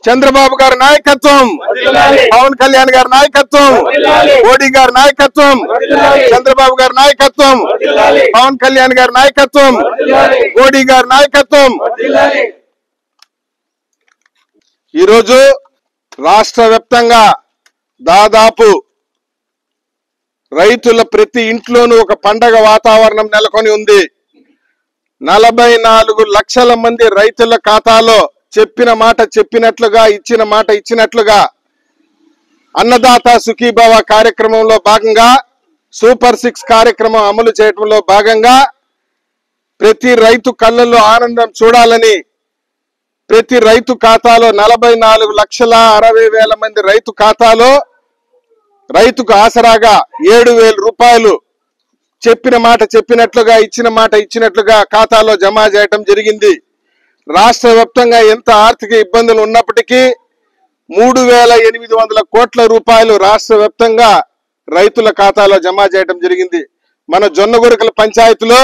చంద్రబాబు గారి నాయకత్వం, పవన్ కళ్యాణ్ గారి నాయకత్వం, మోడీ గారి నాయకత్వం, చంద్రబాబు గారి నాయకత్వం, పవన్ కళ్యాణ్ గారి నాయకత్వం, మోడీ గారి నాయకత్వం. ఈరోజు రాష్ట్ర వ్యాప్తంగా దాదాపు రైతుల ప్రతి ఇంట్లోనూ ఒక పండగ వాతావరణం నెలకొని ఉంది. 44 లక్షల మంది రైతుల ఖాతాలో చెప్పిన మాట చెప్పినట్లుగా, ఇచ్చిన మాట ఇచ్చినట్లుగా అన్నదాత సుఖీభవ కార్యక్రమంలో భాగంగా సూపర్ 6 కార్యక్రమం అమలు చేయడంలో భాగంగా ప్రతి రైతు కళ్ళల్లో ఆనందం చూడాలని ప్రతి రైతు ఖాతాలో 44,60,000 మంది రైతు ఖాతాలో రైతుకు ఆసరాగా 7,000 రూపాయలు చెప్పిన మాట చెప్పినట్లుగా, ఇచ్చిన మాట ఇచ్చినట్లుగా ఖాతాలో జమ చేయటం జరిగింది. రాష్ట్ర వ్యాప్తంగా ఎంత ఆర్థిక ఇబ్బందులు ఉన్నప్పటికీ 3,800 కోట్ల రూపాయలు రాష్ట్ర వ్యాప్తంగా రైతుల ఖాతాలో జమ చేయటం జరిగింది. మన జొన్నగురకల పంచాయతీలో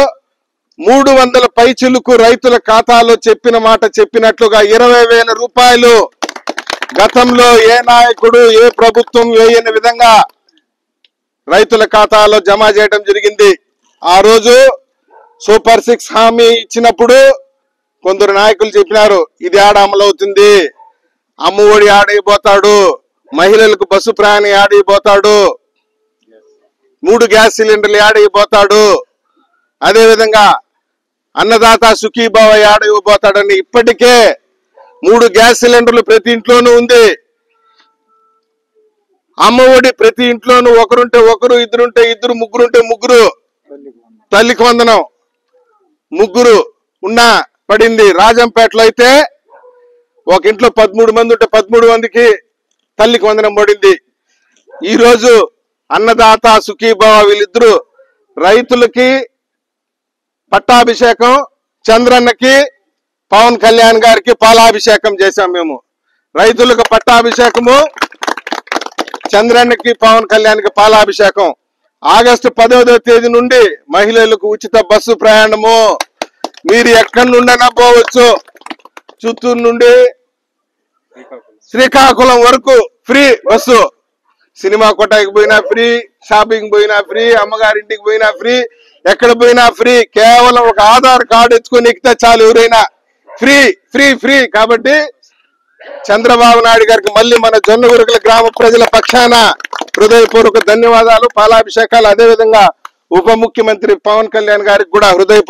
300 పైచిలుకు రైతుల ఖాతాలో చెప్పిన మాట చెప్పినట్లుగా 20,000 రూపాయలు గతంలో ఏ నాయకుడు ఏ ప్రభుత్వం వేయని విధంగా రైతుల ఖాతాలో జమ చేయడం జరిగింది. ఆ రోజు సూపర్ 6 హామీ ఇచ్చినప్పుడు కొందరు నాయకులు చెప్పినారు, ఇది ఆడ అమలవుతుంది, అమ్మఒడి ఆడైపోతాడు, మహిళలకు బస్సు ప్రయాణం ఆడైపోతాడు, 3 గ్యాస్ సిలిండర్లు ఆడైపోతాడు, అదేవిధంగా అన్నదాత సుఖీభవ ఆడైపోతాడని. ఇప్పటికే 3 గ్యాస్ సిలిండర్లు ప్రతి ఇంట్లోనూ ఉంది. అమ్మఒడి ప్రతి ఇంట్లోనూ ఒకరుంటే ఒకరు, ఇద్దరుంటే ఇద్దరు, ముగ్గురుంటే ముగ్గురు, తల్లికి వందనం ముగ్గురు ఉన్నా పడింది. రాజంపేటలో అయితే ఒక ఇంట్లో 13 మంది ఉంటే 13 మందికి తల్లికి వందనం పడింది. ఈరోజు అన్నదాత సుఖీభవ వీళ్ళిద్దరు రైతులకి పట్టాభిషేకం, చంద్రన్నకి పవన్ కళ్యాణ్ గారికి పాలాభిషేకం చేశాం. మేము రైతులకు పట్టాభిషేకము, చంద్రన్నకి పవన్ కళ్యాణ్కి పాలాభిషేకం. ఆగస్టు 10వ తేదీ నుండి మహిళలకు ఉచిత బస్సు ప్రయాణము. మీరు ఎక్కడి నుండైనా పోవచ్చు. చిత్తూరు నుండి శ్రీకాకుళం వరకు ఫ్రీ బస్సు. సినిమా కొట్టాకి పోయినా ఫ్రీ, షాపింగ్ పోయినా ఫ్రీ, అమ్మగారింటికి పోయినా ఫ్రీ, ఎక్కడ పోయినా ఫ్రీ. కేవలం ఒక ఆధార్ కార్డు ఎత్తుకొని ఎక్కితే చాలు, ఎవరైనా ఫ్రీ ఫ్రీ ఫ్రీ. కాబట్టి చంద్రబాబు నాయుడు గారికి మళ్ళీ మన జొన్నగురకల గ్రామ ప్రజల పక్షాన హృదయపూర్వక ధన్యవాదాలు, పాలాభిషేకాలు. అదేవిధంగా ఉప ముఖ్యమంత్రి పవన్ కళ్యాణ్ గారికి కూడా హృదయపూర్వక